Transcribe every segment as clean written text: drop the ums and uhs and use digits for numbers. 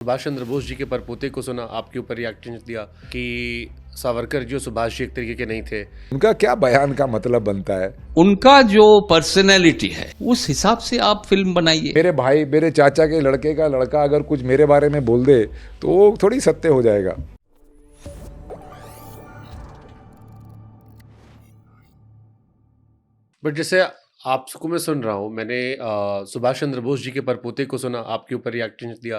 सुभाष चंद्र बोस जी के परपोते को सुना, आपके ऊपर रिएक्शन दिया कि सावरकर जी और सुभाष जी एक तरीके के नहीं थे। उनका क्या बयान का मतलब बनता है? उनका जो पर्सनैलिटी है उस हिसाब से आप फिल्म बनाइए। मेरे भाई, मेरे चाचा के लड़के का लड़का अगर कुछ मेरे बारे में बोल दे तो वो थोड़ी सत्य हो जाएगा। बट जैसे आपको मैं सुन रहा हूँ, मैंने सुभाष चंद्र बोस जी के परपोते को सुना, आपके ऊपर रिएक्शन दिया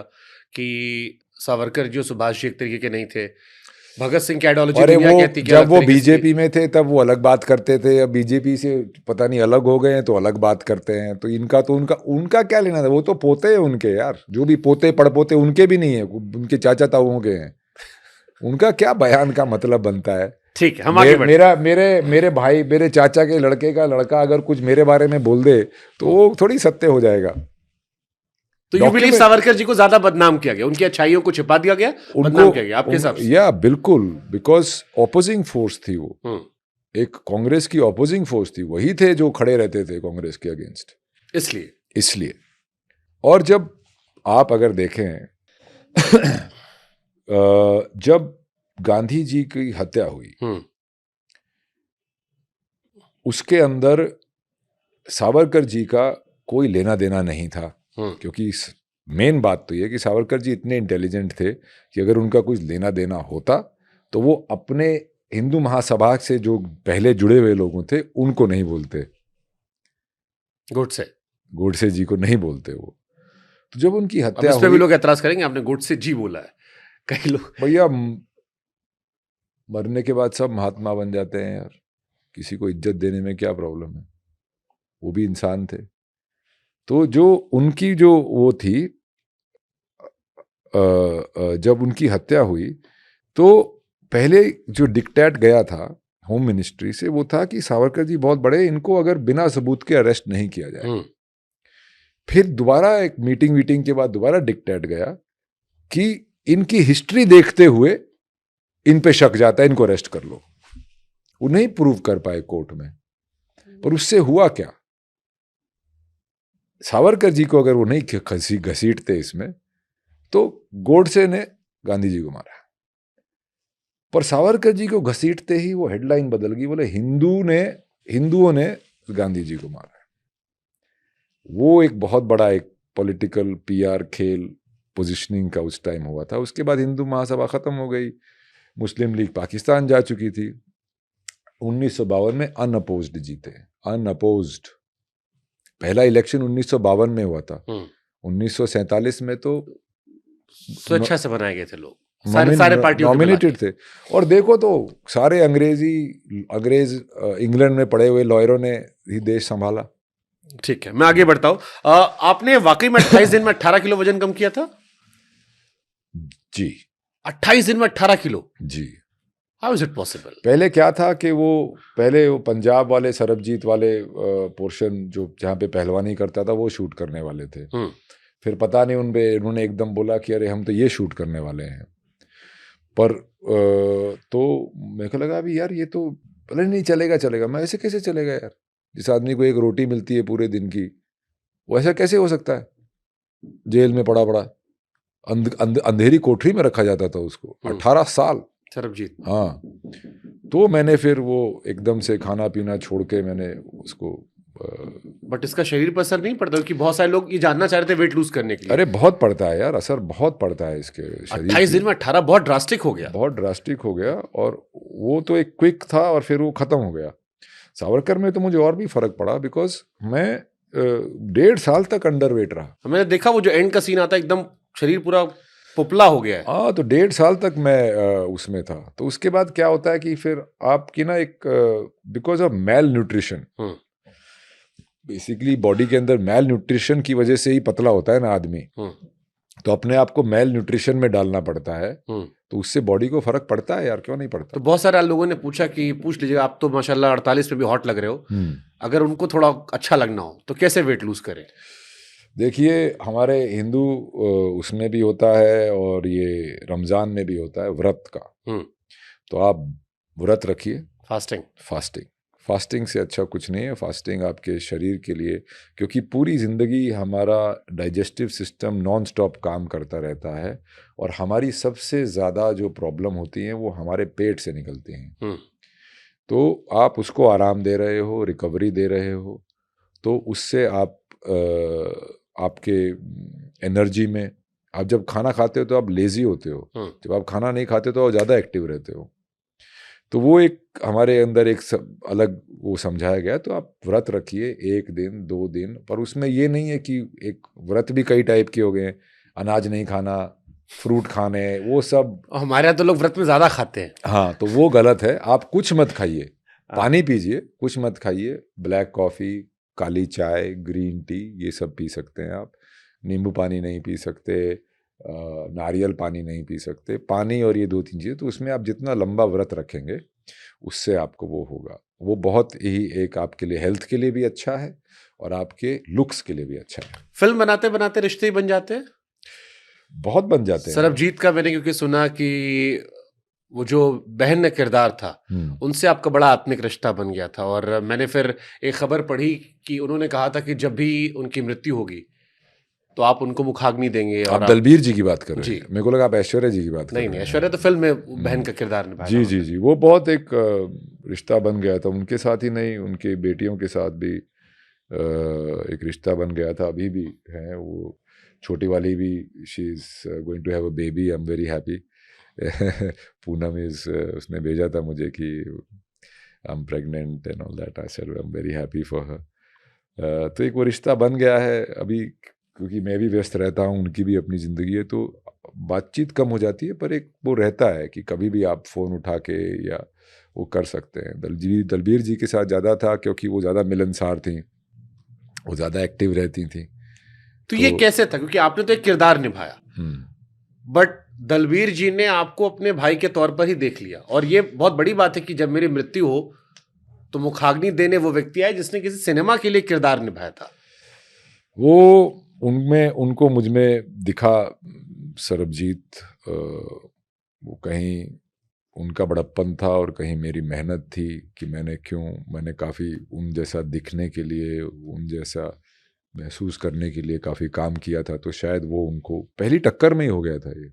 कि सावरकर जी और सुभाष जी एक तरीके के नहीं थे। भगत सिंह की आइडियोलॉजी अरे दुनिया वो कहती है कि जब अलग वो तरीके से थी। बीजेपी में थे तब वो अलग बात करते थे, अब बीजेपी से पता नहीं अलग हो गए हैं तो अलग बात करते हैं। तो इनका तो उनका क्या लेना था? वो तो पोते हैं उनके, यार। जो भी पोते पड़पोते उनके भी नहीं है, उनके चाचा ताऊओं के हैं। उनका क्या बयान का मतलब बनता है? ठीक है, हम आगे बढ़ते हैं। मेरे भाई, मेरे चाचा के लड़के का लड़का अगर कुछ मेरे बारे में बोल दे तो वो थोड़ी सत्य हो जाएगा। तो यू बिलीव सावरकर जी को ज्यादा बदनाम किया गया, उनकी अच्छाइयों को छिपा दिया गया, बदनाम किया गया आपके हिसाब से? या बिल्कुल, बिकॉज ऑपोजिंग फोर्स थी वो। एक कांग्रेस की ऑपोजिंग फोर्स थी, वही थे जो खड़े रहते थे कांग्रेस के अगेंस्ट। इसलिए और जब आप अगर देखें जब गांधी जी की हत्या हुई उसके अंदर सावरकर जी का कोई लेना देना नहीं था, क्योंकि मेन बात तो ये कि सावरकर जी इतने इंटेलिजेंट थे कि अगर उनका कुछ लेना देना होता तो वो अपने हिंदू महासभा से जो पहले जुड़े हुए लोगों थे उनको नहीं बोलते, गोडसे जी को नहीं बोलते वो। तो जब उनकी हत्या हुई, भी लोग एतराज करेंगे आपने गोडसे जी बोला है, कई लोग। भैया, मरने के बाद सब महात्मा बन जाते हैं यार, किसी को इज्जत देने में क्या प्रॉब्लम है? वो भी इंसान थे। तो जो उनकी जो वो थी, जब उनकी हत्या हुई तो पहले जो डिक्टेट गया था होम मिनिस्ट्री से वो था कि सावरकर जी बहुत बड़े, इनको अगर बिना सबूत के अरेस्ट नहीं किया जाए। फिर दोबारा एक मीटिंग के बाद दोबारा डिक्टेट गया कि इनकी हिस्ट्री देखते हुए इन पे शक जाता है, इनको अरेस्ट कर लो। वो नहीं प्रूव कर पाए कोर्ट में। पर उससे हुआ क्या? सावरकर जी को अगर वो नहीं घसीटते इसमें तो गोडसे ने गांधी जी को मारा। पर सावरकर जी को घसीटते ही वो हेडलाइन बदल गई, बोले हिंदुओं ने गांधी जी को मारा। वो एक बहुत बड़ा एक पॉलिटिकल पीआर खेल, पोजीशनिंग का उस टाइम हुआ था। उसके बाद हिंदू महासभा खत्म हो गई, मुस्लिम लीग पाकिस्तान जा चुकी थी। 1952 में अनअपोज्ड जीते, अनअपोज्ड। पहला इलेक्शन 1952 में हुआ था। 1947 में तो स्वेच्छा से बनाए गए थे लोग, सारे पार्टियों नॉमिनेटेड थे। और देखो तो सारे अंग्रेज इंग्लैंड में पढ़े हुए लॉयरों ने ही देश संभाला। ठीक है, मैं आगे बढ़ता हूं। आपने वाकई में 28 दिन में 18 किलो वजन कम किया था? जी, 28 दिन में 18 किलो? जी। How is it possible? पहले क्या था कि वो पंजाब वाले सरबजीत वाले पोर्शन जो जहाँ पे पहलवानी करता था वो शूट करने वाले थे। फिर पता नहीं उन्होंने एकदम बोला कि अरे हम तो ये शूट करने वाले हैं। पर तो मेरे को लगा अभी यार ये तो पता नहीं चलेगा। मैं ऐसे कैसे चलेगा यार? जिस आदमी को एक रोटी मिलती है पूरे दिन की, वो ऐसा कैसे हो सकता है? जेल में पड़ा अंधेरी कोठरी में रखा जाता था उसको 18 साल। सरबजीत? हाँ। तो मैंने फिर वो एकदम से खाना पीना छोड़ के मैंने उसको। बट इसका शरीर पर असर नहीं पड़ता? क्योंकि बहुत सारे लोग ये जानना चाह रहे थे वेट लूज करने के लिए। अरे बहुत पड़ता है यार, असर बहुत पड़ता है इसके शरीर। 28 दिन में 18 बहुत ड्रास्टिक हो गया। बहुत ड्रास्टिक हो गया। और वो तो एक क्विक था और फिर वो खत्म हो गया। सावरकर में तो मुझे और भी फर्क पड़ा, बिकॉज मैं 1.5 साल तक अंडरवेट रहा। मैंने देखा वो जो एंड का सीन आता है, एकदम शरीर पूरा पुपला हो गया है। हाँ, तो 1.5 साल तक मैं उसमें था। तो उसके बाद क्या होता है कि फिर आपकी ना एक because of malnutrition, basically body के अंदर मैल न्यूट्रिशन की वजह से ही पतला होता है ना आदमी। तो अपने आप को मैल न्यूट्रिशन में डालना पड़ता है। तो उससे बॉडी को फर्क पड़ता है यार, क्यों नहीं पड़ता? तो बहुत सारे लोगों ने पूछ लीजिएगा, आप तो माशाल्लाह 48 में भी हॉट लग रहे हो, अगर उनको थोड़ा अच्छा लगना हो तो कैसे वेट लूज करें? देखिए, हमारे हिंदू उसमें भी होता है और ये रमजान में भी होता है व्रत का। तो आप व्रत रखिए, फास्टिंग फास्टिंग से अच्छा कुछ नहीं है। फास्टिंग आपके शरीर के लिए, क्योंकि पूरी ज़िंदगी हमारा डाइजेस्टिव सिस्टम नॉन स्टॉप काम करता रहता है और हमारी सबसे ज़्यादा जो प्रॉब्लम होती हैं वो हमारे पेट से निकलती हैं। तो आप उसको आराम दे रहे हो, रिकवरी दे रहे हो, तो उससे आप आपके एनर्जी में, आप जब खाना खाते हो तो आप लेज़ी होते हो, जब आप खाना नहीं खाते तो आप ज़्यादा एक्टिव रहते हो। तो वो एक हमारे अंदर एक अलग वो समझाया गया। तो आप व्रत रखिए 1 दिन 2 दिन, पर उसमें ये नहीं है कि एक व्रत भी कई टाइप के हो गए, अनाज नहीं खाना, फ्रूट खाने, वो सब। हमारे यहाँ तो लोग व्रत में ज़्यादा खाते हैं। हाँ, तो वो गलत है। आप कुछ मत खाइए, पानी पीजिए, कुछ मत खाइए। ब्लैक कॉफ़ी, काली चाय, ग्रीन टी, ये सब पी सकते हैं आप। नींबू पानी नहीं पी सकते, नारियल पानी नहीं पी सकते। पानी और ये 2-3 चीज़ें, तो उसमें आप जितना लंबा व्रत रखेंगे उससे आपको वो होगा। वो बहुत ही एक आपके लिए, हेल्थ के लिए भी अच्छा है और आपके लुक्स के लिए भी अच्छा है। फिल्म बनाते बनाते रिश्ते ही बन जाते हैं। बहुत बन जाते हैं। सरबजीत का मैंने क्योंकि सुना कि वो जो बहन का किरदार था, उनसे आपका बड़ा आत्मिक रिश्ता बन गया था। और मैंने फिर एक खबर पढ़ी कि उन्होंने कहा था कि जब भी उनकी मृत्यु होगी तो आप उनको मुखाग्नि देंगे। आप और दलबीर जी की बात कर रहे जी। हैं? मेरे को लगा आप ऐश्वर्या जी की बात कर रहे हैं। नहीं, ऐश्वर्या तो फिल्म में बहन का किरदार निभाया जी था जी जी, वो बहुत एक रिश्ता बन गया था। उनके साथ ही नहीं, उनकी बेटियों के साथ भी एक रिश्ता बन गया था। अभी भी है वो, छोटी वाली भी, she is going to have a baby, I am very happy. Poonam is, उसने भेजा था मुझे कि I am pregnant and all that. I said I am very happy for her. तो एक वो रिश्ता बन गया है। अभी क्योंकि मैं भी व्यस्त रहता हूँ, उनकी भी अपनी ज़िंदगी है, तो बातचीत कम हो जाती है, पर एक वो रहता है कि कभी भी आप फ़ोन उठा के या वो कर सकते हैं। दलबीर जी के साथ ज़्यादा था क्योंकि वो ज़्यादा मिलनसार थी, वो ज़्यादा एक्टिव रहती थी। तो ये कैसे था, क्योंकि आपने तो एक किरदार निभाया, बट दलबीर जी ने आपको अपने भाई के तौर पर ही देख लिया। और ये बहुत बड़ी बात है कि जब मेरी मृत्यु हो तो मुखाग्नि देने वो व्यक्ति आए जिसने किसी सिनेमा के लिए किरदार निभाया था। वो उनमें, उनको मुझ में दिखा सरबजीत। वो कहीं उनका बड़प्पन था और कहीं मेरी मेहनत थी कि मैंने काफ़ी उन जैसा दिखने के लिए, उन जैसा महसूस करने के लिए काफ़ी काम किया था। तो शायद वो उनको पहली टक्कर में ही हो गया था ये।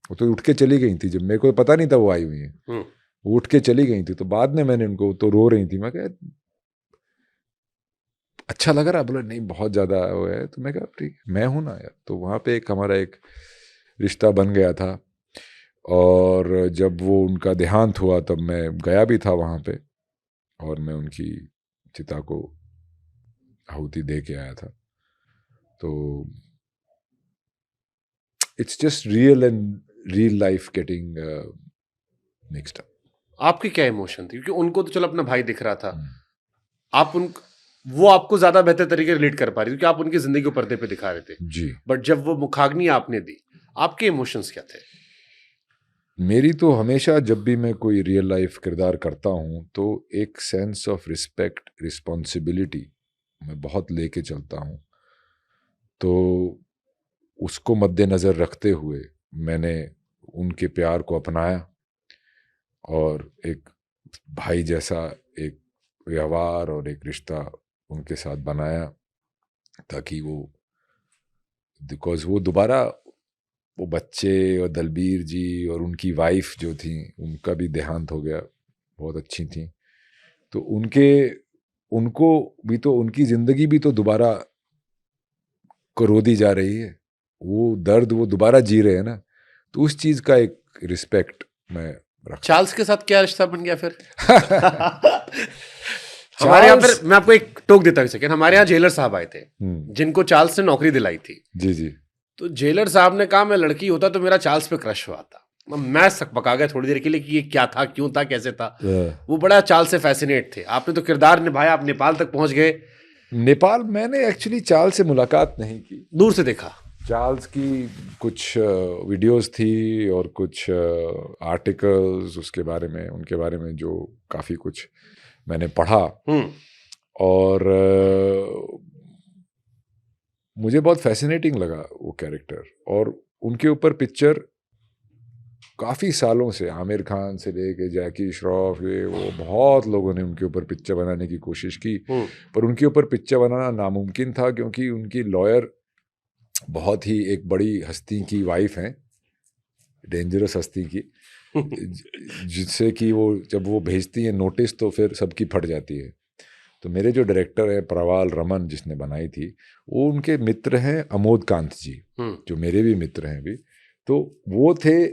वो तो उठ के चली गई थी, जब मेरे को पता नहीं था वो आई हुई है, वो उठ के चली गई थी। तो बाद में मैंने उनको, तो रो रही थी, मैं कहा अच्छा लग रहा है? बोला नहीं, बहुत ज़्यादा वो है। तो मैं कहा ठीक, मैं हूँ ना यार। तो वहाँ पे एक हमारा एक रिश्ता बन गया था। और जब वो उनका देहांत हुआ तब मैं गया भी था वहाँ पे, और मैं उनकी चिता को आहुति दे के आया था। तो it's just real life getting mixed up. आपकी क्या इमोशन थी, क्योंकि उनको तो चलो अपना भाई दिख रहा था, आप वो आपको ज्यादा बेहतर तरीके रिलेट कर पा रही थी क्योंकि आप उनकी जिंदगी को पर्दे पे दिखा रहे थे जी। बट जब वो मुखाग्नि आपने दी, आपके इमोशंस क्या थे? मेरी तो हमेशा, जब भी मैं कोई रियल लाइफ किरदार करता हूँ तो एक सेंस ऑफ रिस्पेक्ट, रिस्पॉन्सिबिलिटी मैं बहुत लेके चलता हूँ। तो उसको मद्देनज़र रखते हुए मैंने उनके प्यार को अपनाया और एक भाई जैसा एक व्यवहार और एक रिश्ता उनके साथ बनाया, ताकि वो, बिकॉज वो दोबारा, वो बच्चे और दलबीर जी और उनकी वाइफ जो थी, उनका भी देहांत हो गया, बहुत अच्छी थी। तो उनको भी तो, उनकी ज़िंदगी भी तो दोबारा करोदी जा रही है, वो दर्द वो दोबारा जी रहे हैं ना। तो उस चीज़ का एक रिस्पेक्ट मैं रखता। चार्ल्स के साथ क्या रिश्ता बन गया फिर? हमारे यहाँ फिर मैं आपको एक टोक देता हूँ सेकंड, हमारे यहाँ जेलर साहब आए थे जिनको चार्ल्स ने नौकरी दिलाई थी। जी जी। तो जेलर साहब ने कहा मैं लड़की होता तो मेरा चार्ल्स पे क्रश हुआ था। मैं सकपका गया थोड़ी देर के लिए कि ये क्या था, क्यों था, कैसे था। वो बड़ा चार्ल्स से फैसिनेट थे। आपने तो किरदार निभाया, आप नेपाल तक पहुंच गए। नेपाल मैंने एक्चुअली चार्ल्स से मुलाकात नहीं की, दूर से देखा। चार्ल्स की कुछ वीडियोस थी और कुछ आर्टिकल्स उसके बारे में, उनके बारे में जो काफ़ी कुछ मैंने पढ़ा। और मुझे बहुत फैसिनेटिंग लगा वो कैरेक्टर, और उनके ऊपर पिक्चर काफ़ी सालों से आमिर खान से लेके जैकी श्रॉफ, ये वो बहुत लोगों ने उनके ऊपर पिक्चर बनाने की कोशिश की, पर उनके ऊपर पिक्चर बनाना नामुमकिन था क्योंकि उनकी लॉयर बहुत ही एक बड़ी हस्ती की वाइफ हैं, डेंजरस हस्ती की, जिससे कि वो जब वो भेजती हैं नोटिस तो फिर सबकी फट जाती है। तो मेरे जो डायरेक्टर है प्रवाल रमन जिसने बनाई थी, वो उनके मित्र हैं अमोद कांत जी, जो मेरे भी मित्र हैं अभी। तो वो थे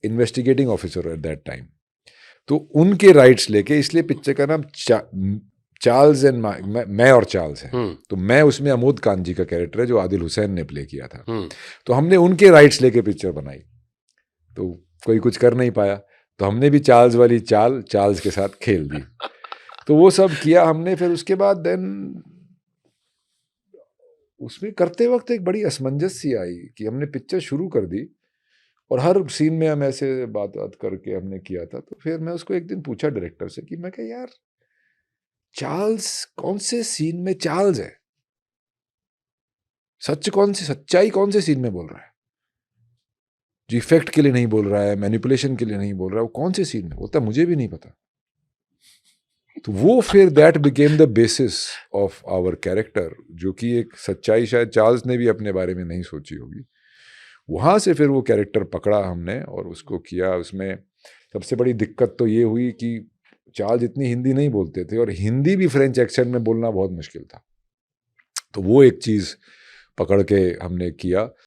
investigating officer at that time. तो उनके राइट्स लेके, इसलिए पिक्चर का नाम चार्ल्स एंड मैं और चार्ल्स है। तो मैं उसमें अमोद कांत जी का कैरेक्टर है जो आदिल हुसैन ने प्ले किया था। तो हमने उनके राइट्स लेके पिक्चर बनाई, तो कोई कुछ कर नहीं पाया, तो हमने भी चार्ल्स वाली चाल चार्ल्स के साथ खेल दी। तो वो सब किया हमने। फिर उसके बाद देन उसमें करते वक्त एक बड़ी असमंजस सी आई कि हमने पिक्चर शुरू कर दी और हर सीन में हम ऐसे बात करके हमने किया था। तो फिर मैं उसको एक दिन पूछा डायरेक्टर से कि मैं कहा यार चार्ल्स कौन से सीन में चार्ल्स है, सच्चाई कौन से सीन में बोल रहा है, जो इफेक्ट के लिए नहीं बोल रहा है, मैनिपुलेशन के लिए नहीं बोल रहा है, वो कौन से सीन में बोलता, मुझे भी नहीं पता। तो वो फिर that became the basis of our character, जो कि एक सच्चाई शायद चार्ल्स ने भी अपने बारे में नहीं सोची होगी। वहाँ से फिर वो कैरेक्टर पकड़ा हमने और उसको किया। उसमें सबसे बड़ी दिक्कत तो ये हुई कि चार्ल्स इतनी हिंदी नहीं बोलते थे और हिंदी भी फ्रेंच एक्सेंट में बोलना बहुत मुश्किल था। तो वो एक चीज़ पकड़ के हमने किया।